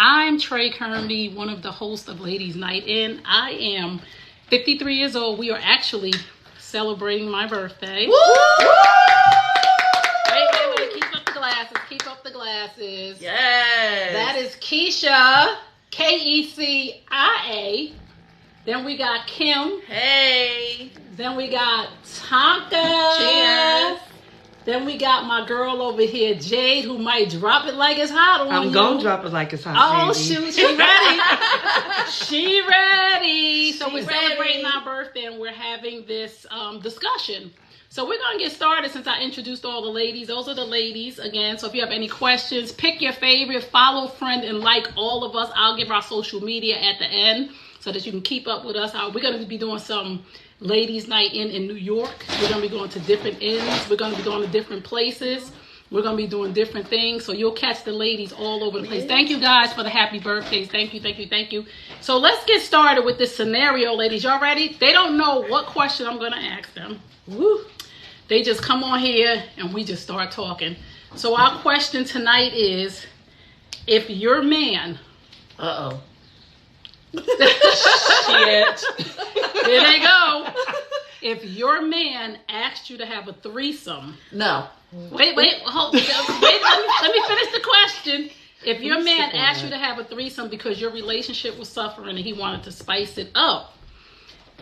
I'm Trey Kermby, one of the hosts of Ladies Night In. I am 53 years old. We are actually celebrating my birthday. Woo! Wait. Keep up the glasses. Keep up the glasses. Yes. That is Keisha, Kecia. Then we got Kim. Hey. Then we got Tonka. Cheers. Then we got my girl over here, Jade, who might drop it like it's hot on you. I'm going to drop it like it's hot. Oh, baby. shoot. She ready. She ready. So we're celebrating our birthday and we're having this discussion. So we're going to get started since I introduced all the ladies. Those are the ladies again. So if you have any questions, pick your favorite, follow, friend, and like all of us. I'll give our social media at the end so that you can keep up with us. We're going to be doing some Ladies Night in New York. We're going to be going to different inns. We're going to be going to different places. We're going to be doing different things. So you'll catch the ladies all over the place. Thank you guys for the happy birthdays. Thank you. So let's get started with this scenario, ladies. Y'all ready? They don't know what question I'm going to ask them. Woo. They just come on here and we just start talking. So our question tonight is, if your man... Uh-oh. Shit. Here they go. If your man asked you to have a threesome. No. Wait, hold. Let me finish the question. If your man asked you to have a threesome because your relationship was suffering and he wanted to spice it up,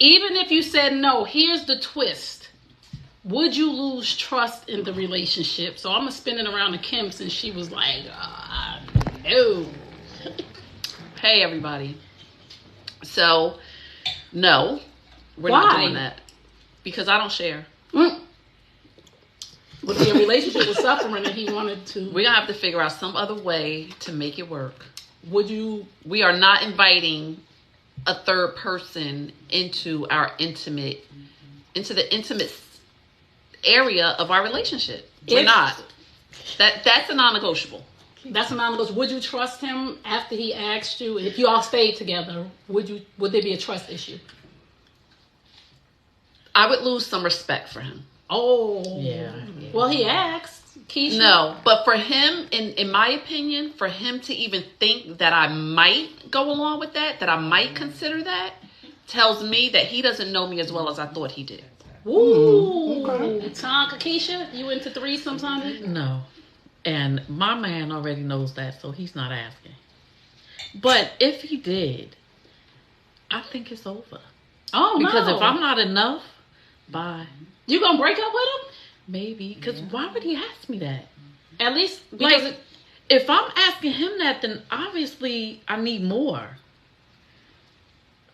even if you said no, here's the twist. Would you lose trust in the relationship? So I'm going to spin it around to Kim since she was like, no. Hey, everybody. So, no, we're Why? not doing that because I don't share. But if your relationship was suffering and he wanted to... We're going to have to figure out some other way to make it work. Would you... We are not inviting a third person into the intimate area of our relationship. We're not. That's a non-negotiable. That's a non-negotiable. Would you trust him after he asked you? If you all stayed together, would there be a trust issue? I would lose some respect for him. Oh. Yeah. Well, he asked. Keisha? No, but for him, in my opinion, for him to even think that I might go along with that I might consider that, tells me that he doesn't know me as well as I thought he did. Ooh. Okay. Tonka, Keisha, you into threesomes, honey? No. And my man already knows that, so he's not asking. But if he did, I think it's over. Oh, because no. if I'm not enough, bye. You gonna break up with him? Maybe. Because why would he ask me that? At least because... if I'm asking him that, then obviously I need more.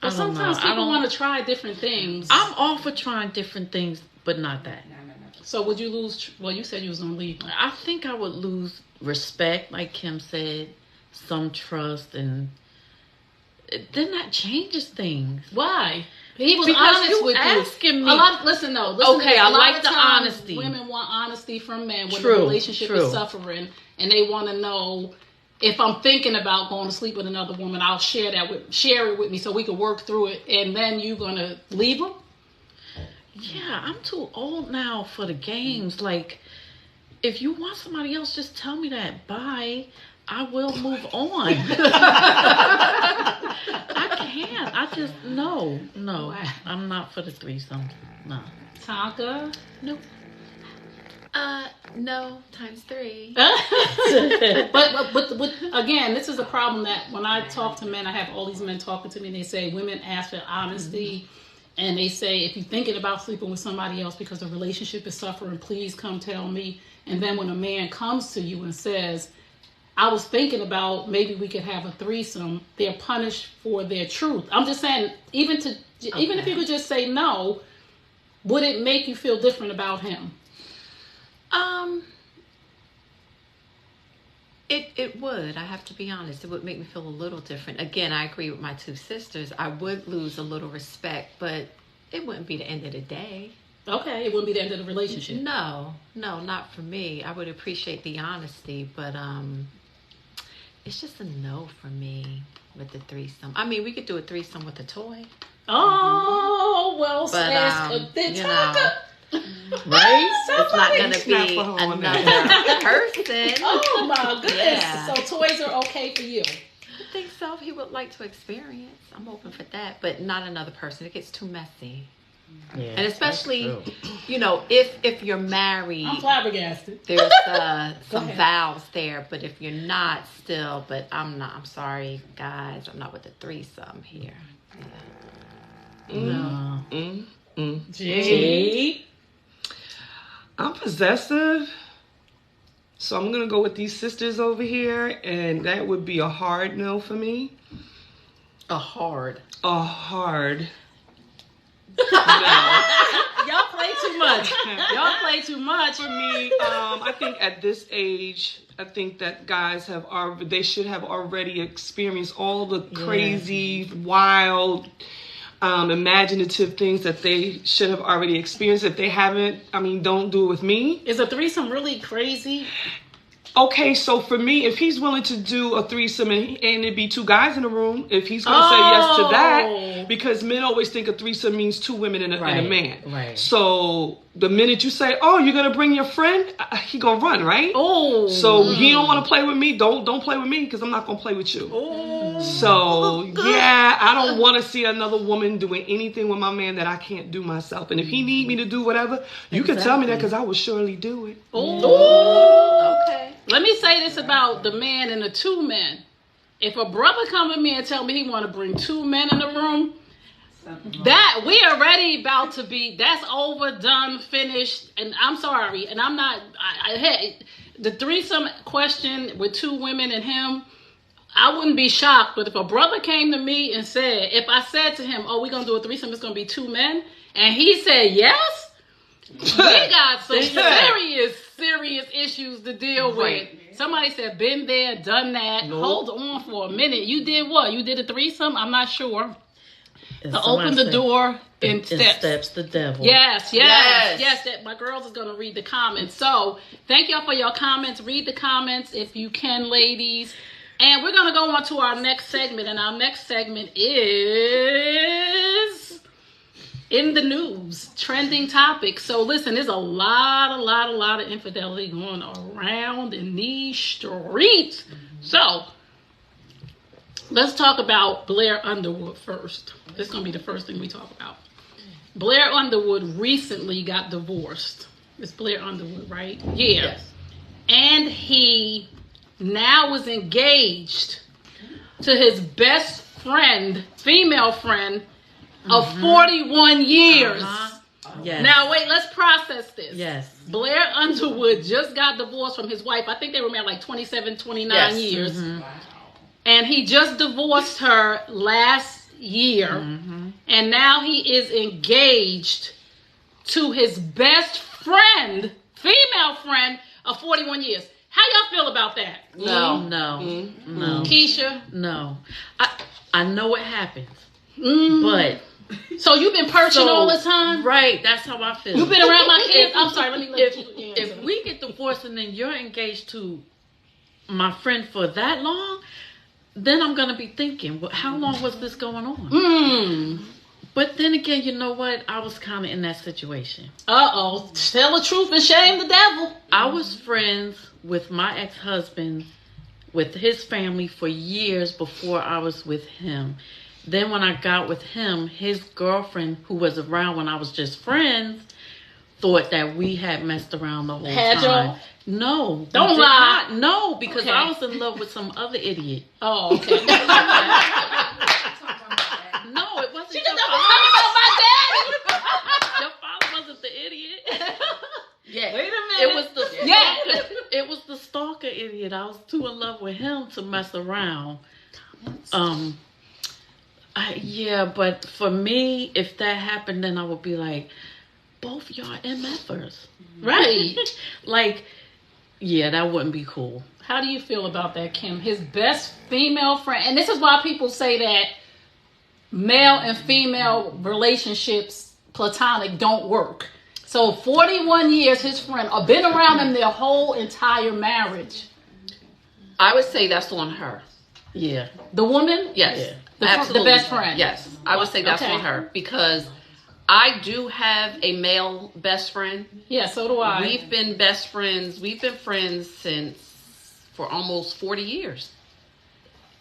But sometimes people want to try different things. I'm all for trying different things, but not that. So would you lose... Well, you said you was going to leave. I think I would lose respect, like Kim said, some trust, and then that changes things. Why? He was because honest you with asking you. me. Listen, okay, I like the times, honesty. Women want honesty from men when True, the relationship is suffering, and they want to know if I'm thinking about going to sleep with another woman, I'll share it with me so we can work through it, and then you're gonna leave them. Yeah, I'm too old now for the games. Like, if you want somebody else, just tell me that. Bye. I will move on. I can't. I just, no. Wow. I'm not for the threesome. No. Tonka? Nope. No, times 3. but again, this is a problem that when I talk to men, I have all these men talking to me, and they say women ask for honesty. And they say, if you're thinking about sleeping with somebody else because the relationship is suffering, please come tell me. And then when a man comes to you and says, I was thinking about maybe we could have a threesome, they're punished for their truth. I'm just saying, even if you could just say no, would it make you feel different about him? It would. I have to be honest. It would make me feel a little different. Again, I agree with my two sisters. I would lose a little respect, but it wouldn't be the end of the day. Okay, it wouldn't be the end of the relationship. No, not for me. I would appreciate the honesty, but it's just a no for me with the threesome. I mean, we could do a threesome with a toy. Oh, well, but you know. Right? It's not going to be another person. Oh my goodness. Yeah. So toys are okay for you. I think so. If he would like to experience, I'm open for that, but not another person. It gets too messy. Yeah, and especially, you know, if you're married, I'm flabbergasted. There's some vows there, but if you're not still, but I'm not. I'm sorry, guys. I'm not with the threesome here. No. G. I'm possessive, so I'm gonna go with these sisters over here, and that would be a hard no for me. A hard. No. Y'all play too much. Y'all play too much. For me, I think at this age, I think that guys they should have already experienced all the crazy, wild, imaginative things that they should have already experienced. If they haven't, I mean, don't do it with me. Is a threesome really crazy? Okay, so for me, if he's willing to do a threesome and it be two guys in the room, if he's going to say yes to that, because men always think a threesome means two women and a man. Right. So the minute you say, "Oh, you're going to bring your friend," he going to run, right? Oh. So he don't want to play with me. Don't play with me because I'm not going to play with you. Oh. So yeah, I don't want to see another woman doing anything with my man that I can't do myself. And if he need me to do whatever, you can tell me that because I will surely do it. Oh. Okay. Let me say this about the man and the two men. If a brother come to me and tell me he want to bring two men in the room, that we already about to be, that's overdone, finished, and I'm sorry, and I'm not, hey, the threesome question with two women and him, I wouldn't be shocked, but if a brother came to me and said, if I said to him, "Oh, we're going to do a threesome, it's going to be two men," and he said yes, we got some serious issues to deal with. Somebody said, "Been there, done that." Nope. Hold on for a minute. You did what? You did a threesome? I'm not sure. And To somebody open the said, door in in steps. steps the devil. Yes. That my girls is gonna read the comments. So thank y'all for your comments. Read the comments if you can, ladies. And we're gonna go on to our next segment, and our next segment is in the news, trending topics. So listen, there's a lot of infidelity going around in these streets. So let's talk about Blair Underwood first. This is going to be the first thing we talk about. Blair Underwood recently got divorced. It's Blair Underwood, right? Yeah. Yes. And he now is engaged to his best friend, female friend, of 41 years. Yes. Now, wait, let's process this. Yes. Blair Underwood just got divorced from his wife. I think they were married like 27, 29 years. Mm-hmm. And he just divorced her last year. Mm-hmm. And now he is engaged to his best friend, female friend, of 41 years. How y'all feel about that? No. Keisha? No. I know what happens. Mm. But So you've been perching all the time? Right, that's how I feel. You've been around my kids? I'm sorry, let me let you if we get divorced and then you're engaged to my friend for that long, then I'm going to be thinking, well, how long was this going on? Mm. But then again, you know what? I was kind of in that situation. Uh-oh. Tell the truth and shame the devil. I was friends with my ex-husband, with his family for years before I was with him. Then when I got with him, his girlfriend, who was around when I was just friends, thought that we had messed around the whole Had time. y'all? No. Don't we did lie. not. No, because Okay. I was in love with some other idiot. Oh, okay. No, it wasn't She your just father. talking about my daddy. Your father wasn't the idiot. Yeah. Wait a minute. It was the Yeah. it was the stalker idiot. I was too in love with him to mess around. Yeah, but for me, if that happened, then I would be like, both y'all MFers. Right. Like, yeah, that wouldn't be cool. How do you feel about that, Kim? His best female friend. And this is why people say that male and female relationships, platonic, don't work. So 41 years, his friend, or been around him their whole entire marriage. I would say that's on her. Yeah. The woman? Yes. Yeah. The best friend? Yes. I would say that's Okay. on her because I do have a male best friend. Yeah, so do I. We've been best friends. We've been friends for almost 40 years.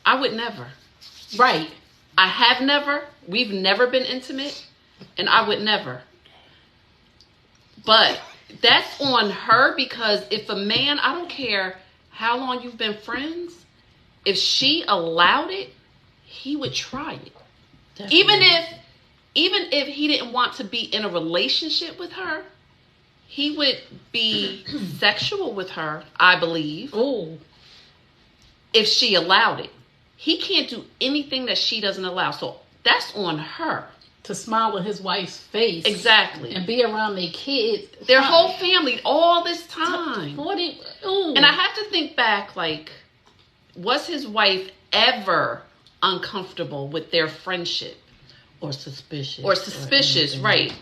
I would never. Right. I have never. We've never been intimate, and I would never. But that's on her, because if a man, I don't care how long you've been friends, if she allowed it, he would try it. Definitely. Even if he didn't want to be in a relationship with her, he would be sexual with her, I believe. Oh. If she allowed it. He can't do anything that she doesn't allow. So that's on her. To smile in his wife's face. Exactly. And be around their kids. Their whole family all this time. 40. Ooh. And I have to think back, like, was his wife ever uncomfortable with their friendship? Or suspicious. Or suspicious, right.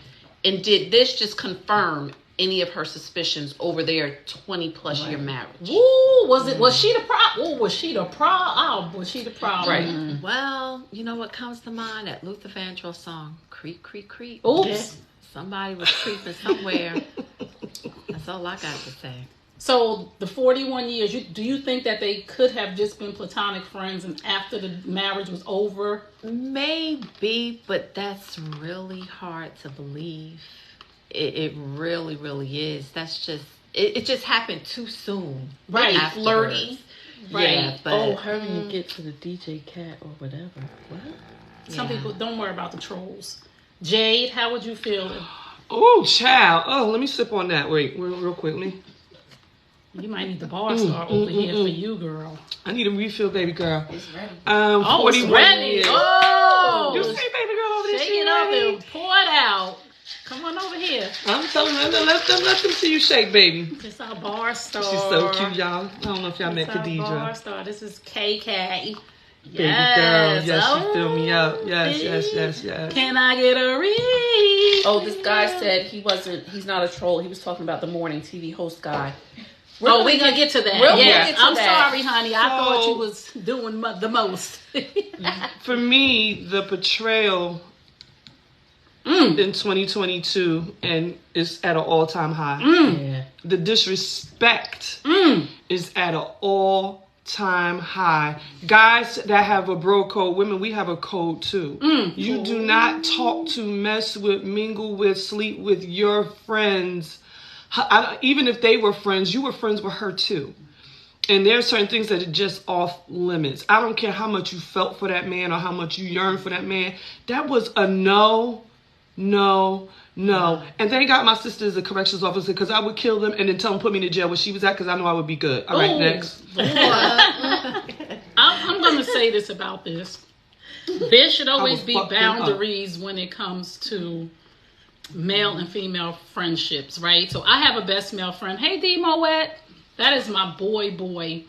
And did this just confirm any of her suspicions over their 20-plus year marriage? Ooh, was she the problem? Was she the problem? Oh, was she the problem? Right. Mm. Well, you know what comes to mind? That Luther Vandross song, Creep, Creep, Creep. Oops. Yeah. Somebody was creeping somewhere. That's all I got to say. So the 41 years, do you think that they could have just been platonic friends, and after the marriage was over? Maybe, but that's really hard to believe. It really, really is. That's just, it just happened too soon. Right. Flirty. Right. Yeah, but Oh, hurry and get to the DJ Cat or whatever. What? Some people, don't worry about the trolls. Jade, how would you feel? Oh, child. Oh, let me sip on that. Wait, real quickly. You might need the bar star over here for you, girl. I need a refill, baby girl. It's ready. Oh, it's 41 ready. years. Oh, You see, baby girl over there? shake She it up ready? and pour it out. Come on over here. I'm telling them, let them see you shake, baby. This our bar star. She's so cute, y'all. I don't know if y'all met This our bar Khadijah. star. This is KK. Baby girl, yes, she filled me up. Yes. Can I get a read? Oh, this guy said he's not a troll. He was talking about the morning TV host guy. We're gonna get to that. We'll Yes. get to I'm that. sorry, honey. I thought you was doing the most. For me, the portrayal in 2022 and is at an all-time high. Yeah. The disrespect is at an all-time high. Guys that have a bro code, women, we have a code too. You do not talk to, mess with, mingle with, sleep with your friends. Even if they were friends, you were friends with her too. And there are certain things that are just off limits. I don't care how much you felt for that man or how much you yearned for that man. That was a no. And thank God my sister is a corrections officer, because I would kill them and then tell them put me in the jail where she was at, because I know I would be good. All right, next. I'm going to say this about this. There should always be fuck them boundaries when it comes to male and female friendships, right? So I have a best male friend. Hey, D Moet. That is my boy.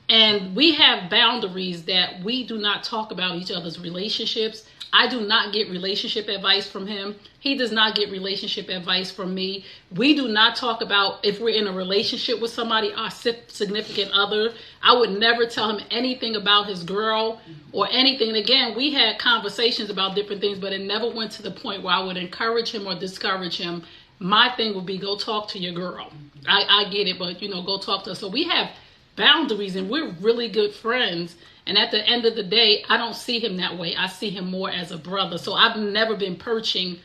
And we have boundaries that we do not talk about each other's relationships. I do not get relationship advice from him. He does not get relationship advice from me. We do not talk about if we're in a relationship with somebody, our significant other. I would never tell him anything about his girl or anything. And again, we had conversations about different things, but it never went to the point where I would encourage him or discourage him. My thing would be, go talk to your girl. I get it, but go talk to her. So we have boundaries, and we're really good friends. And at the end of the day, I don't see him that way. I see him more as a brother. So I've never been perching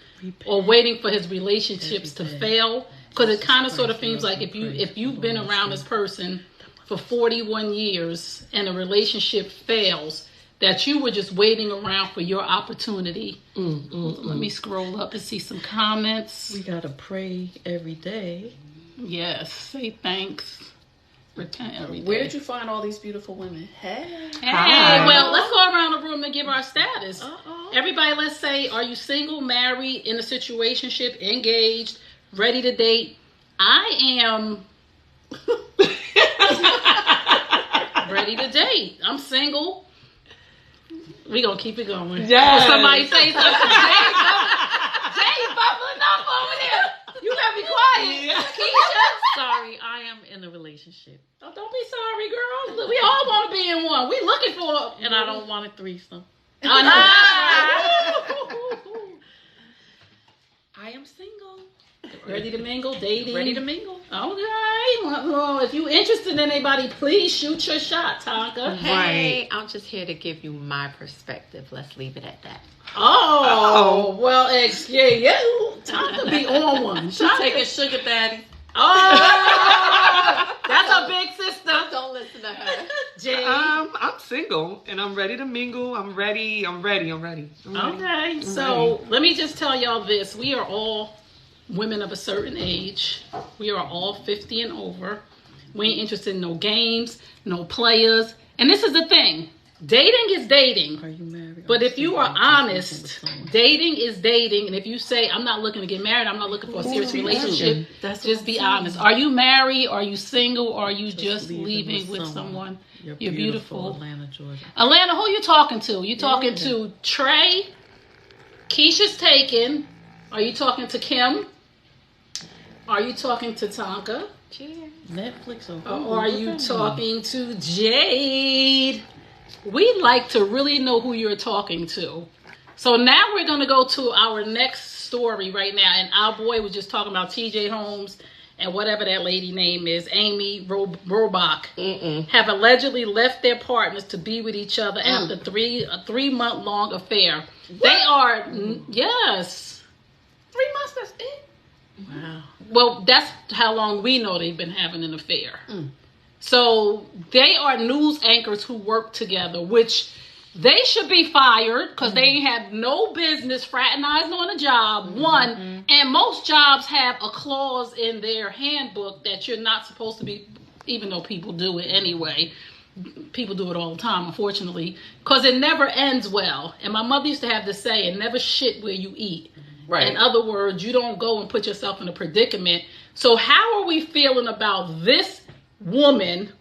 or waiting for his relationships to fail, because it kind of sort of seems like if you've been around this person for 41 years and a relationship fails, that you were just waiting around for your opportunity. Let me scroll up and see some comments. We gotta pray every day. Yes, say thanks. Repent every day. Where'd you find all these beautiful women? Hey, Hi. well, let's go around the room and give our status. Everybody, let's say, are you single, married, in a situationship, engaged, ready to date? I am ready to date. I'm single. We gonna keep it going. Yes. Somebody say something. Jay bubbling up over there. You better be quiet. Keisha. Sorry, I am in a relationship. Oh, don't be sorry, girl. Look, we all want to be in one. We looking for, And I don't want a threesome. I know. I am single. Ready to mingle, dating. Ready to mingle. Okay. Well, if you're interested in anybody, please shoot your shot, Tonka. Hey, I'm just here to give you my perspective. Let's leave it at that. Oh, well, excuse you. Tonka be on one. She taking sugar daddy. Oh, that's a big sister. Don't listen to her. Jay. I'm single and I'm ready to mingle. I'm ready. Okay, so let me just tell y'all this. We are all women of a certain age. We are all 50 and over. We ain't interested in no games, no players. And this is the thing. Dating is dating. Are you married? But if you are honest, dating is dating. And if you say, I'm not looking to get married, I'm not looking for a serious relationship, just be honest. Are you married? Are you single? Or are you just leaving with someone? You're beautiful. Atlanta, Georgia. Atlanta, who you talking to? You talking to Trey? Keisha's taken. Are you talking to Kim? Are you talking to Tonka? Cheers. Netflix or Or are you talking to Jade? We'd like to really know who you're talking to. So now we're going to go to our next story right now. And our boy was just talking about TJ Holmes and whatever that lady name is, Amy Robach, have allegedly left their partners to be with each other after a 3-month-long affair. What? They are, yes. 3 months, that's it? Wow. Well, that's how long we know they've been having an affair. So they are news anchors who work together, which they should be fired because they have no business fraternizing on a job, one. And most jobs have a clause in their handbook that you're not supposed to be, even though people do it anyway. People do it all the time, unfortunately, because it never ends well. And my mother used to have this saying, never shit where you eat. Right. In other words, you don't go and put yourself in a predicament. So how are we feeling about this woman?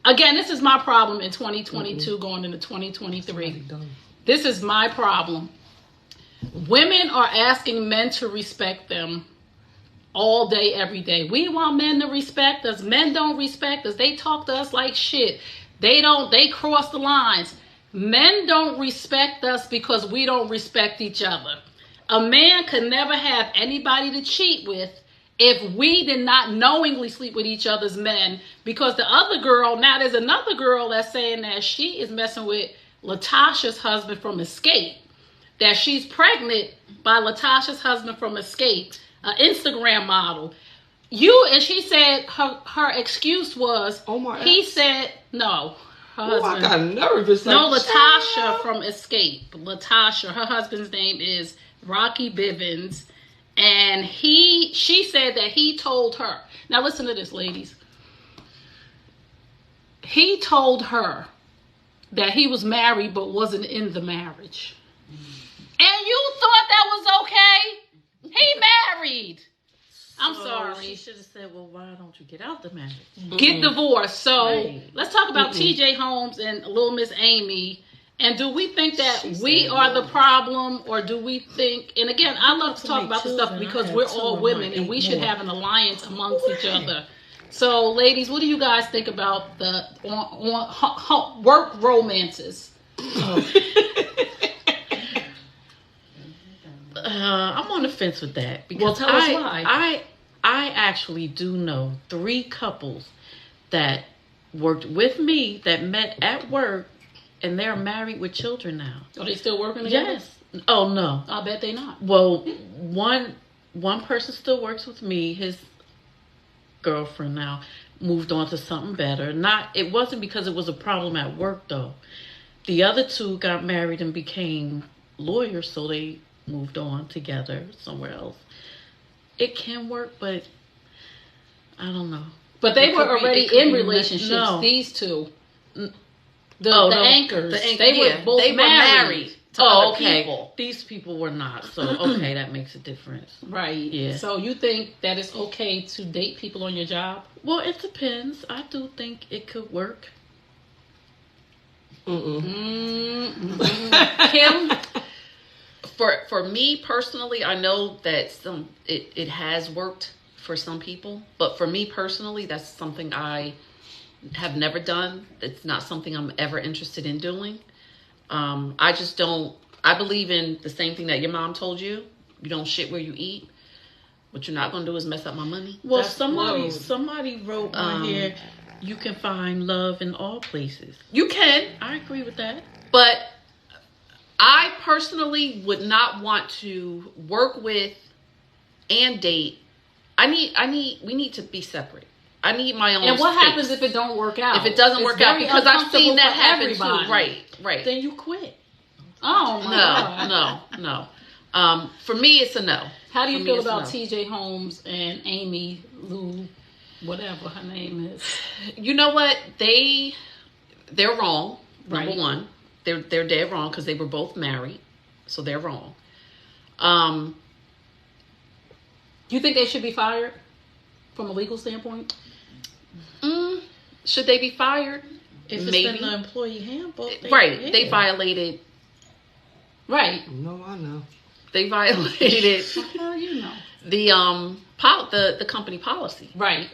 Again, this is my problem in 2022 going into 2023. This is my problem. Women are asking men to respect them all day, every day. We want men to respect us. Men don't respect us. They talk to us like shit. They cross the lines. Men don't respect us because we don't respect each other. A man could never have anybody to cheat with if we did not knowingly sleep with each other's men, because the other girl, now there's another girl that's saying that she is messing with Latasha's husband from Escape, that she's pregnant by Latasha's husband from Escape, an Instagram model. And she said her excuse was, he said, no, her husband. I got nervous. No, Latasha from Escape. Latasha, her husband's name is Rocky Bivens. And she said that he told her. Now listen to this, ladies. He told her that he was married but wasn't in the marriage. And you thought that was okay? He married. I'm sorry. She should have said, well, why don't you get out the marriage? Get divorced. So Right. let's talk about TJ Holmes and Little Miss Amy. And do we think that we are the problem, or do we think, and again, I love to talk about this stuff because we're all women and we should have an alliance amongst each other. So ladies, what do you guys think about the work romances? I'm on the fence with that because Well, tell us why. I actually do know 3 couples that worked with me that met at work, and they're married with children now. Are they still working together? Yes. Oh no. I bet they not. Well, one person still works with me. His girlfriend now moved on to something better. It wasn't because it was a problem at work though. The other 2 got married and became lawyers, so they moved on together somewhere else. It can work, but I don't know. But they were already in relationships. No. These 2. The anchors. The They were both married. To other okay. people. These people were not. So, okay, that makes a difference. Right. Yeah. So you think that it's okay to date people on your job? Well, it depends. I do think it could work. Kim? For me personally, I know that it has worked for some people, but for me personally, that's something I have never done. It's not something I'm ever interested in doing. I just don't. I believe in the same thing that your mom told you. You don't shit where you eat. What you're not gonna do is mess up my money. Well, That's somebody wrote on here, you can find love in all places. You can, I agree with that. but I personally would not want to work with and date. We need to be separate. I need my own. And what space. happens if it don't work out? If it doesn't It's work out? very Because I've seen that uncomfortable for happen everybody. too. Right. Then you quit. Oh my God. No. For me, it's a no. How do you For me, feel it's about no. T.J. Holmes and Amy Lou, whatever her name is? You know what? They're wrong. Number Right. one, they're dead wrong because they were both married, so they're wrong. You think they should be fired from a legal standpoint? Should they be fired? If it's Maybe. in the employee handbook. Right. They violated. Right. No, I know. They violated Well, you know. the company policy. Right.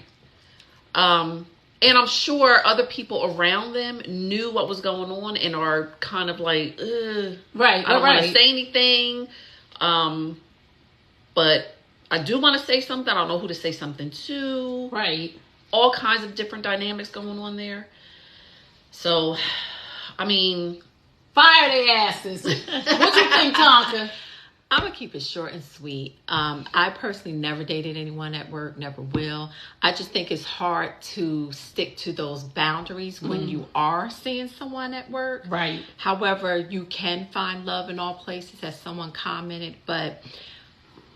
And I'm sure other people around them knew what was going on and are kind of like, ugh. Right. I don't want to right. say anything. But I do want to say something. I don't know who to say something to. Right. All kinds of different dynamics going on there. So, I mean, Fire their asses. What you think, Tonka? I'm gonna keep it short and sweet. I personally never dated anyone at work, never will. I just think it's hard to stick to those boundaries when you are seeing someone at work. Right. However, you can find love in all places, as someone commented, but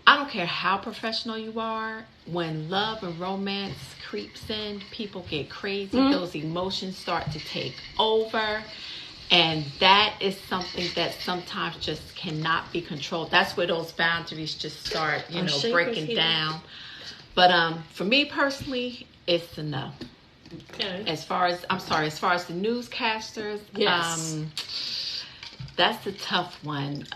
I don't care how professional you are. When love and romance creeps in, people get crazy. Those emotions start to take over. And that is something that sometimes just cannot be controlled. That's where those boundaries just start, breaking down. But for me personally, it's a no. Okay. As far as the newscasters, Yes. that's a tough one.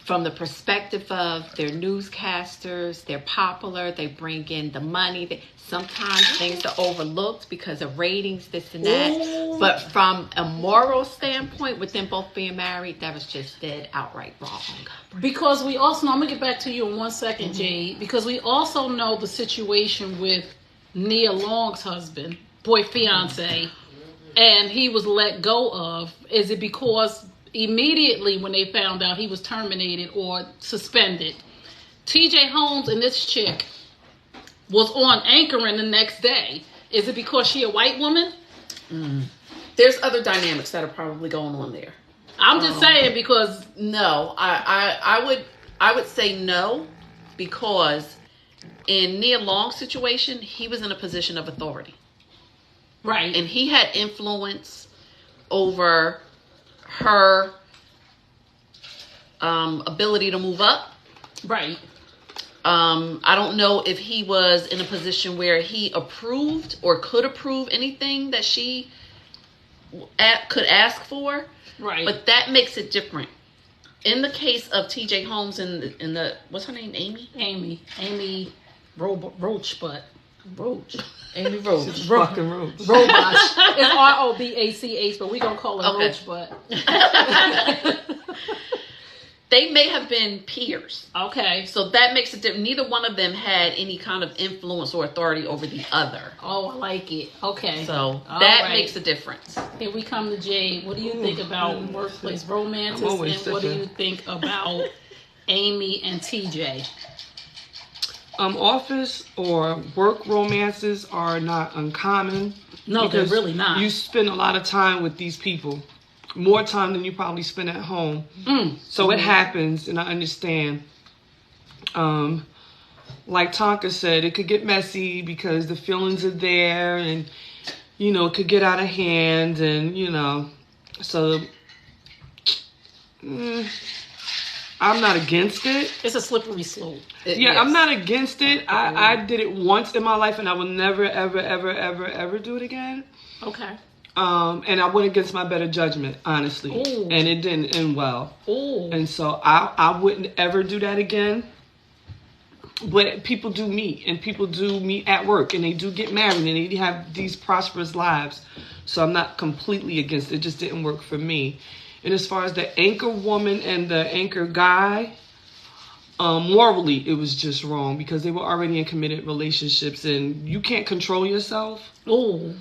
From the perspective of they're newscasters, they're popular, they bring in the money. Sometimes things are overlooked because of ratings, this and that. Ooh. But from a moral standpoint, with them both being married, that was just dead outright wrong. Because we also, I'm going to get back to you in 1 second, Jade, because we also know the situation with Nia Long's husband, fiance, and he was let go of. Is it because immediately when they found out he was terminated or suspended, TJ Holmes and this chick was on anchoring the next day? Is it because she a white woman? there's other dynamics that are probably going on there. I'm just saying because No, I would say no, because in Nia Long's situation, he was in a position of authority. right. And he had influence over her ability to move up. Right. I don't know if he was in a position where he approved or could approve anything that she could ask for. Right. But that makes it different. In the case of T.J. Holmes and the what's her name, Amy? Amy Roach, but Roach. Amy Roach. Fucking rules. Robots. It's Robach, but we gonna call her Okay. Roach, but They may have been peers. okay. So that makes it different. Neither one of them had any kind of influence or authority over the other. Oh, I like it. Okay. So All that right. makes a difference. Here we come to Jade. What do you think about workplace romances, I'm always and what do sipping. you think about Amy and TJ? Office or work romances are not uncommon. No, they're because really not. You spend a lot of time with these people, more time than you probably spend at home. So it happens, and I understand. Like Tonka said, it could get messy because the feelings are there, and it could get out of hand, and so. I'm not against it. It's a slippery slope. Yeah, I'm not against it. I did it once in my life, and I will never, ever, ever, ever, ever do it again. Okay. And I went against my better judgment, honestly. Ooh. And it didn't end well. Ooh. And so I wouldn't ever do that again. But people do meet, and people do meet at work, and they do get married, and they have these prosperous lives. So I'm not completely against it. It just didn't work for me. And as far as the anchor woman and the anchor guy, morally, it was just wrong because they were already in committed relationships, and you can't control yourself. Oh,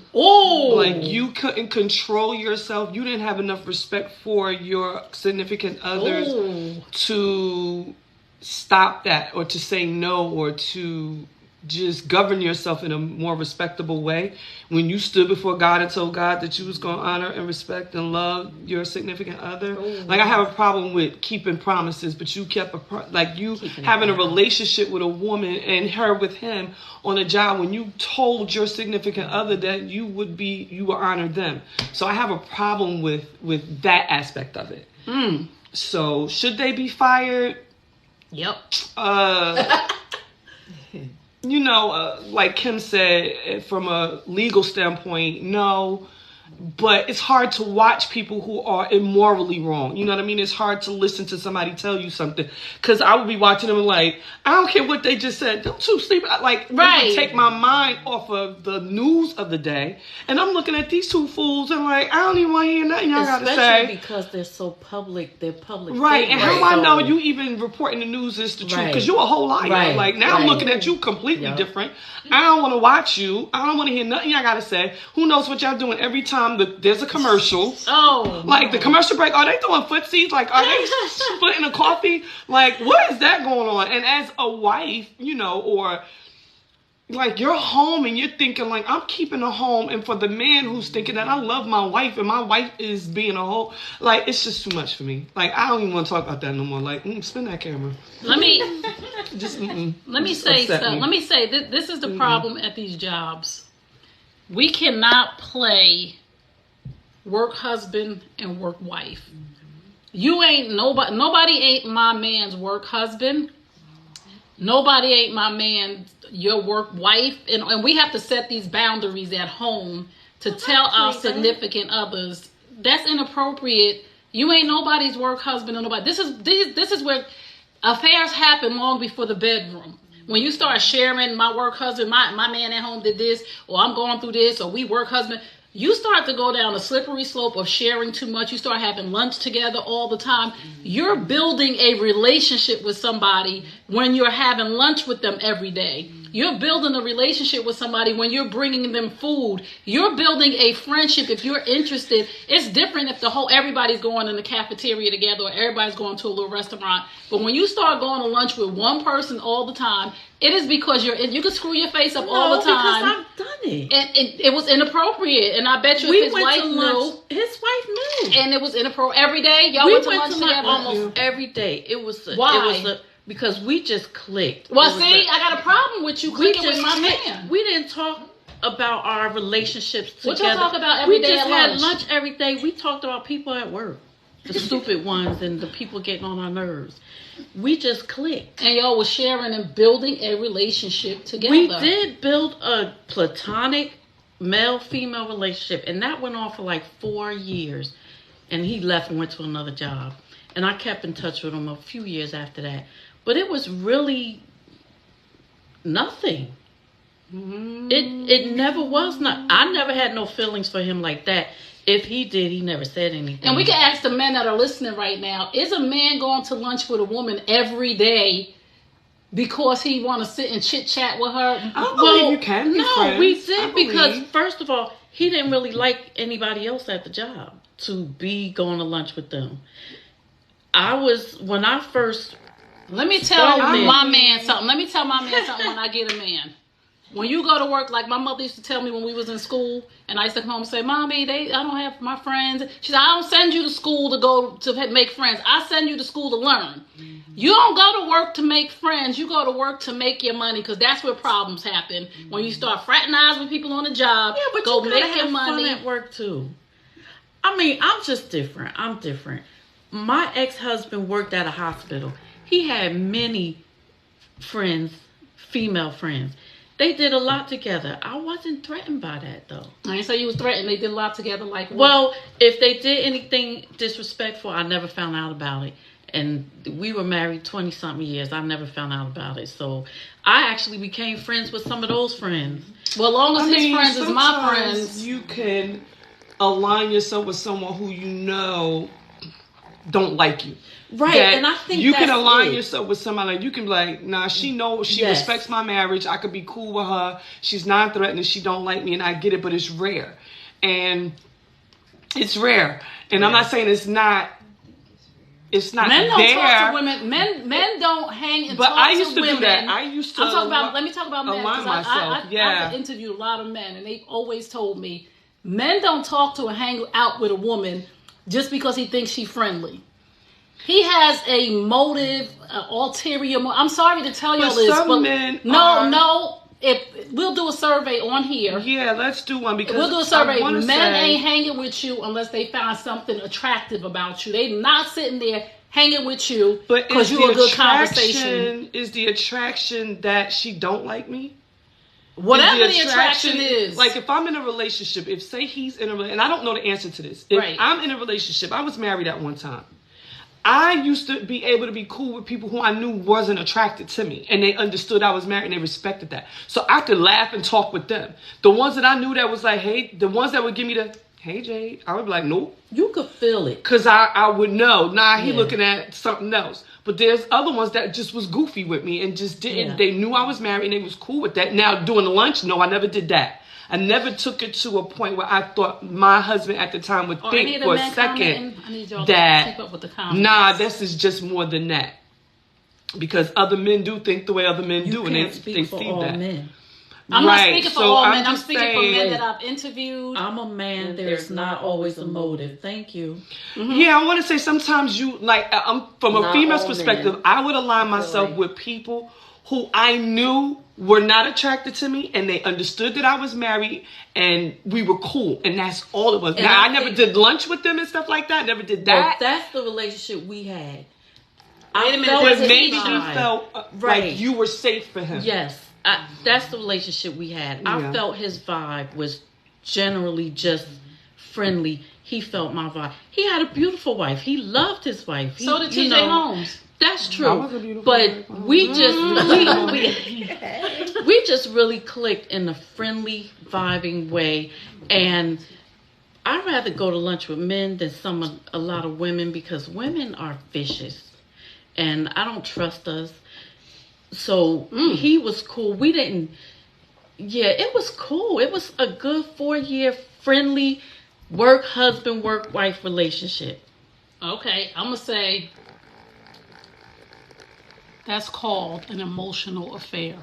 Like, you couldn't control yourself. You didn't have enough respect for your significant others to stop that, or to say no, or to just govern yourself in a more respectable way. When you stood before God and told God that you was going to honor and respect and love your significant other. Like, I have a problem with keeping promises, but you kept you having a relationship with a woman and her with him on a job, when you told your significant other that you would honor them. So I have a problem with that aspect of it. So should they be fired? Yep. Like Kim said, from a legal standpoint, no. But it's hard to watch people who are immorally wrong. You know what I mean? It's hard to listen to somebody tell you something. Because I would be watching them like, I don't care what they just said. Them two sleep. Like, right. It would take my mind off of the news of the day. And I'm looking at these two fools and like, I don't even want to hear nothing y'all got to say. Especially because they're so public. They're public. Right. And how do I know you even reporting the news is the truth? Because you're a whole liar. Right. Like, now I'm looking at you completely different. I don't want to watch you. I don't want to hear nothing y'all got to say. Who knows what y'all doing every time there's a commercial. The commercial break, are they doing footsies? Like, are they splitting a coffee? Like, what is that going on? And as a wife, or like, you're home and you're thinking like, I'm keeping a home. And for the man who's thinking that I love my wife and my wife is being a whole, like, it's just too much for me. Like, I don't even want to talk about that no more. Like, spin that camera. Let me say this is the problem at these jobs. We cannot play work husband and work wife. You ain't nobody ain't my man's work husband. Nobody ain't my your work wife. And we have to set these boundaries at home to tell our significant others that's inappropriate. You ain't nobody's work husband or nobody. This is where affairs happen long before the bedroom. When you start sharing my work husband, my man at home did this, or I'm going through this, or we work husband, you start to go down a slippery slope of sharing too much. You start having lunch together all the time. You're building a relationship with somebody when you're having lunch with them every day. You're building a relationship with somebody when you're bringing them food. You're building a friendship if you're interested. It's different if everybody's going in the cafeteria together or everybody's going to a little restaurant. But when you start going to lunch with one person all the time, it is because you can screw your face up all the time. Because I've done it. And it was inappropriate. And I bet you if his wife knew. His wife knew. And it was inappropriate. Every day? Y'all went to lunch together? Almost every day. Why? Because we just clicked. Well, see, I got a problem with you clicking with my man. We didn't talk about our relationships together. What y'all talk about every day at lunch? We just had lunch every day. We talked about people at work. The stupid ones and the people getting on our nerves. We just clicked. And y'all was sharing and building a relationship together. We did build a platonic male-female relationship. And that went on for like 4 years. And he left and went to another job. And I kept in touch with him a few years after that. But it was really nothing. It never was. I never had no feelings for him like that. If he did, he never said anything. And we can ask the men that are listening right now, is a man going to lunch with a woman every day because he want to sit and chit-chat with her? I don't believe you can be friends. We did because, first of all, he didn't really like anybody else at the job to be going to lunch with them. When I first... Let me tell my man something. Let me tell my man something when I get a man. When you go to work, like my mother used to tell me when we was in school, and I used to come home and say, Mommy, I don't have my friends. She said, I don't send you to school to go to make friends. I send you to school to learn. You don't go to work to make friends. You go to work to make your money, because that's where problems happen. When you start fraternizing with people on the job, but go you make your money. Fun at work too. I mean, I'm just different. I'm different. My ex-husband worked at a hospital. He had many friends, female friends. They did a lot together. I wasn't threatened by that, though. I didn't say you was threatened. They did a lot together like what? Well, if they did anything disrespectful, I never found out about it. And we were married 20-something years. I never found out about it. So I actually became friends with some of those friends. Well, as long as his friends is my friends. You can align yourself with someone who you know don't like you. Right, That and I think you can that's align it. yourself with somebody. Like, you can be like, nah, she knows, she Yes. respects my marriage. I could be cool with her. She's non-threatening. She don't like me, and I get it, but it's rare. And it's rare. And I'm not saying it's not. It's not Men don't there. talk to women. Men don't hang and But talk I used to to women. do that. I used to. I'm talking about. Let me talk about men. align 'Cause myself. I've interviewed a lot of men, and they've always told me men don't talk to and hang out with a woman just because he thinks she's friendly. He has a motive, ulterior. I'm sorry to tell you all this, some but men no, are- no. If we'll do a survey on here. Yeah, let's do one because We'll do a survey. I wanna Men say, ain't hanging with you unless they find something attractive about you. They not sitting there hanging with you but because is you're a the good conversation. attraction? Is the attraction that she don't like me? Whatever Is the attraction is. Like if I'm in a relationship, if say he's in a relationship, and I don't know the answer to this. If Right. I'm in a relationship, I was married at one time. I used to be able to be cool with people who I knew wasn't attracted to me, and they understood I was married and they respected that. So I could laugh and talk with them. The ones that I knew that was like, hey, the ones that would give me the, hey Jade, I would be like, nope. You could feel it. Because I would know, nah, he Yeah. looking at something else. But there's other ones that just was goofy with me and just didn't, Yeah. they knew I was married and they was cool with that. Now, doing the lunch, no, I never did that. I never took it to a point where I thought my husband at the time would Or any think of the for a men second commenting? I need y'all that, to keep up with the comments. nah, this is just more than that. Because other men do think the way other men You do, and can't they speak for see all that. men. I'm not Right, speaking for so all I'm men. I'm just speaking for saying- men that I've interviewed. I'm a man. There's not always a motive. Thank you. Yeah, I want to say sometimes you, like, from a Not female's all perspective, men. I would align myself like- with people who I knew were not attracted to me, and they understood that I was married, and we were cool, and that's all it was. And Now, I I never think- did lunch with them and stuff like that. Never did Well, that. that's the relationship we had. Wait a minute, felt there's But a maybe vibe. you felt Right. like you were safe for him. Yes, that's the relationship we had. Yeah. I felt his vibe was generally just friendly. He felt my vibe. He had a beautiful wife. He loved his wife. So did you TJ know, Holmes. That's I true. was a beautiful But wife. we just we just really clicked in a friendly, vibing way, and I'd rather go to lunch with men than a lot of women because women are vicious, and I don't trust us. So he was cool. We didn't. Yeah, it was cool. It was a good 4-year friendly work husband, work wife relationship. Okay, I'm gonna say that's called an emotional affair.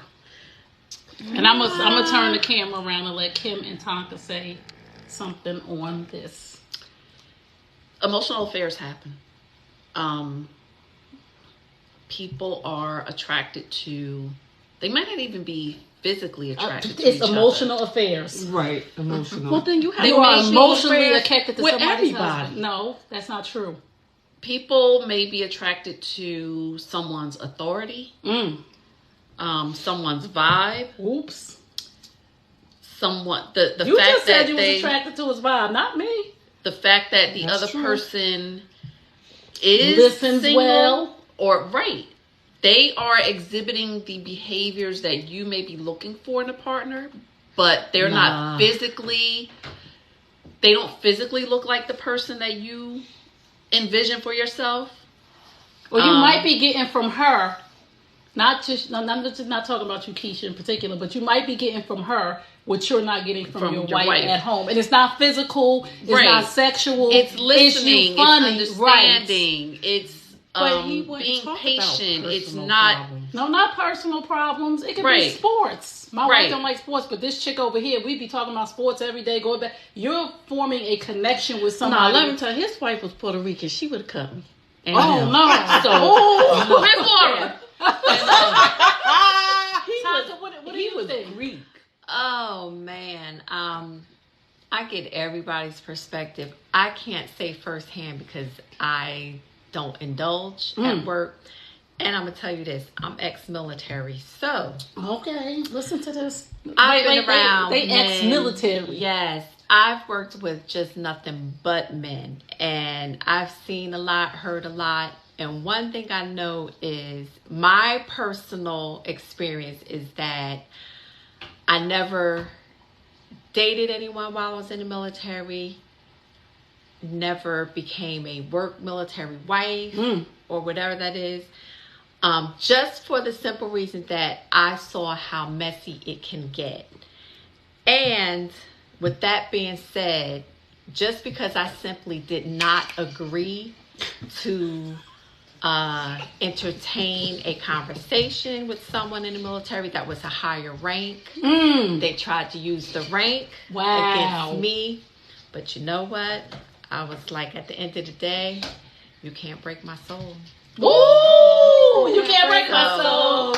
And I'm gonna turn the camera around and let Kim and Tonka say something on this. Emotional affairs happen. People are attracted to. They might not even be physically attracted to It's each emotional other. affairs. Right, emotional. Well, then you have You are emotional emotionally affairs attracted to with somebody's everybody. husband. No, that's not true. People may be attracted to someone's authority, someone's vibe, Oops. someone the You fact just said that you was attracted to his vibe, not me. the fact that the That's other true. person is Listens single, well. or right. They are exhibiting the behaviors that you may be looking for in a partner, but they're Nah. not physically. They don't physically look like the person that you envision for yourself. Well, you might be getting from her, I'm just not talking about you, Keisha, in particular, but you might be getting from her what you're not getting from your wife at home. And it's not physical, it's Right. not sexual. It's listening, you funny, it's right. understanding, it's But he wouldn't being talk patient. about It's personal not. problems. No, not personal problems. It could be Right. sports. My Right. wife don't like sports, but this chick over here, we be talking about sports every day, going back. You're forming a connection with No, somebody. let me tell you, his wife was Puerto Rican. She would have cut me. And Oh, him. no. Oh, Miss Laura. Tasha, what do He you was think? Greek. Oh man, I get everybody's perspective. I can't say firsthand because I don't indulge at work. And I'm gonna tell you this: I'm ex-military, so Okay, listen to this. I've been around. They men. ex-military. Yes, I've worked with just nothing but men, and I've seen a lot, heard a lot. And one thing I know is my personal experience is that I never dated anyone while I was in the military. never became a work military wife or whatever that is. Just for the simple reason that I saw how messy it can get. And with that being said, just because I simply did not agree to entertain a conversation with someone in the military that was a higher rank, they tried to use the rank against me. But you know what? I was like, at the end of the day, you can't break my soul. Ooh, you can't break my soul.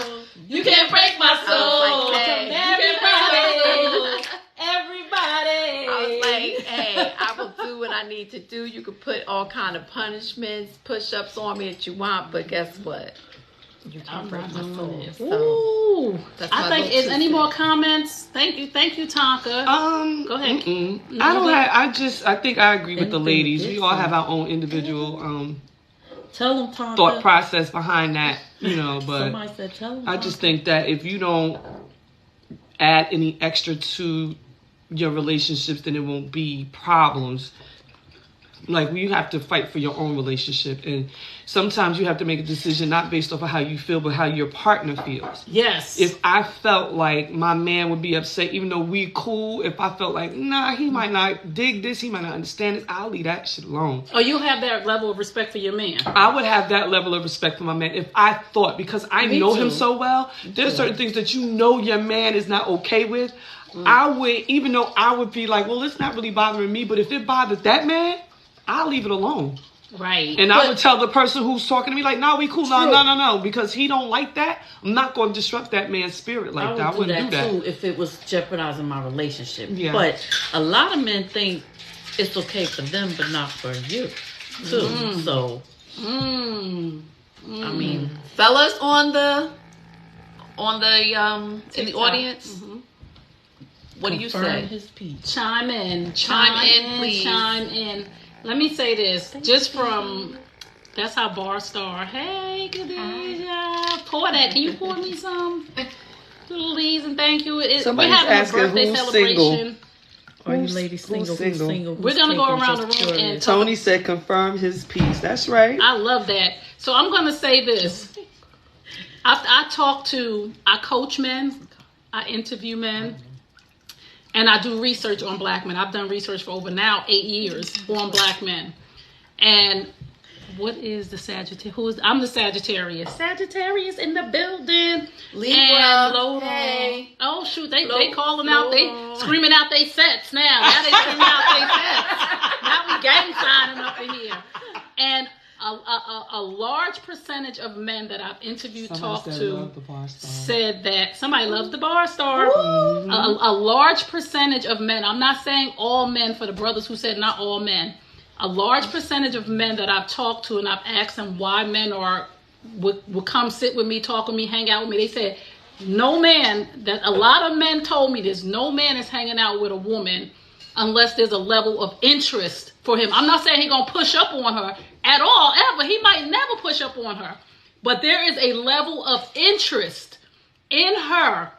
You can't break my soul. Like, hey, everybody. I was like, hey, I will do what I need to do. You can put all kind of punishments, push-ups on me that you want, but guess what? You can't break my soul. Ooh, I think is any more comments? Thank you, Tonka. Go ahead. I think I agree with the ladies. We all have our own individual Tell them, Tonka. thought process behind that, but somebody said, tell them, I just think that if you don't add any extra to your relationships, then it won't be problems. Like, you have to fight for your own relationship, and sometimes you have to make a decision not based off of how you feel, but how your partner feels. Yes. If I felt like my man would be upset, even though we cool, if I felt like, nah, he might not dig this, he might not understand this, I'll leave that shit alone. Oh, you have that level of respect for your man. I would have that level of respect for my man if I thought, because I know him so well, there's certain things that your man is not okay with. I would, even though I would be like, well, it's not really bothering me, but if it bothered that man, I'll leave it alone. Right. And I would tell the person who's talking to me, like, no, we cool. No. Because he don't like that, I'm not going to disrupt that man's spirit like that. I wouldn't do that. Too if it was jeopardizing my relationship. Yeah. But a lot of men think it's okay for them, but not for you, too. So, I mean, fellas in the audience, what do you say? His piece. Chime in, please. Chime in. Let me say this, just from, that's how Bar Star, hey, Khadijah, pour that, can you pour me some? Please and thank you. Somebody's we're having asking a birthday who's celebration. Single. Are you ladies single? Who's single? We're going to go around the room and talk. Tony said confirm his piece. That's right. I love that. So I'm going to say this. I coach men, I interview men, and I do research on black men. I've done research for over now 8 years on black men. And what is the Sagittarius? I'm the Sagittarius. Sagittarius in the building. Libra. Hey. Oh shoot, they calling out, they screaming out they sets now. Now they screaming out they sets. Now we gang signing up in here. And a large percentage of men that I've interviewed, talked to, said that somebody loves the Bar Star. A large percentage of men, I'm not saying all men, for the brothers who said not all men, a large percentage of men that I've talked to and I've asked them why men would come sit with me, talk with me, hang out with me, they said no man, that a lot of men told me this, no man is hanging out with a woman unless there's a level of interest for him. I'm not saying he's going to push up on her at all, ever. He might never push up on her. But there is a level of interest in her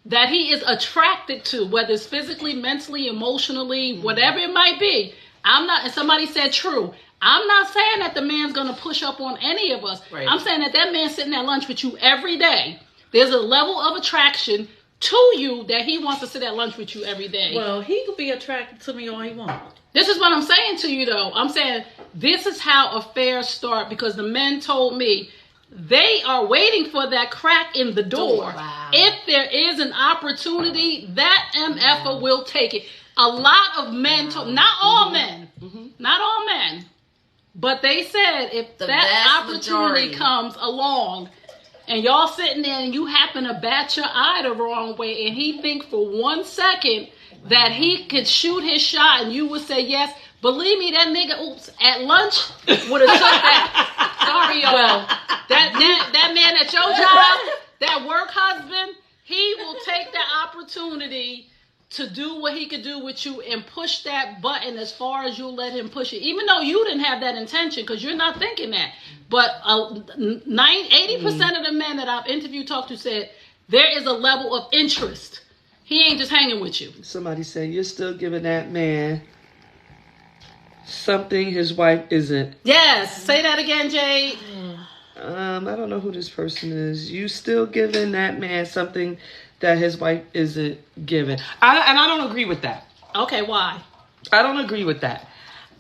that he is attracted to, whether it's physically, mentally, emotionally, whatever it might be. And somebody said true. I'm not saying that the man's going to push up on any of us. Right. I'm saying that man's sitting at lunch with you every day. There's a level of attraction to you that he wants to sit at lunch with you every day. Well, he could be attracted to me all he wants. This is what I'm saying to you, though. I'm saying this is how affairs start, because the men told me they are waiting for that crack in the door. Wow. If there is an opportunity, that MFer will take it. A lot of men, not all men, not all men, but they said if that opportunity comes along, and y'all sitting there and you happen to bat your eye the wrong way, and he think for 1 second that he could shoot his shot and you would say yes, believe me, that nigga, at lunch would have took that. Sorry, y'all. Well, that man at your job, that work husband, he will take that opportunity to do what he could do with you and push that button as far as you'll let him push it, even though you didn't have that intention, because you're not thinking that. But 80% of the men that I've interviewed, talked to, said there is a level of interest. He ain't just hanging with you. Somebody said you're still giving that man something his wife isn't. Yes. Say that again, Jade. I don't know who this person is. You still giving that man something that his wife isn't giving. And I don't agree with that. Okay, why? I don't agree with that.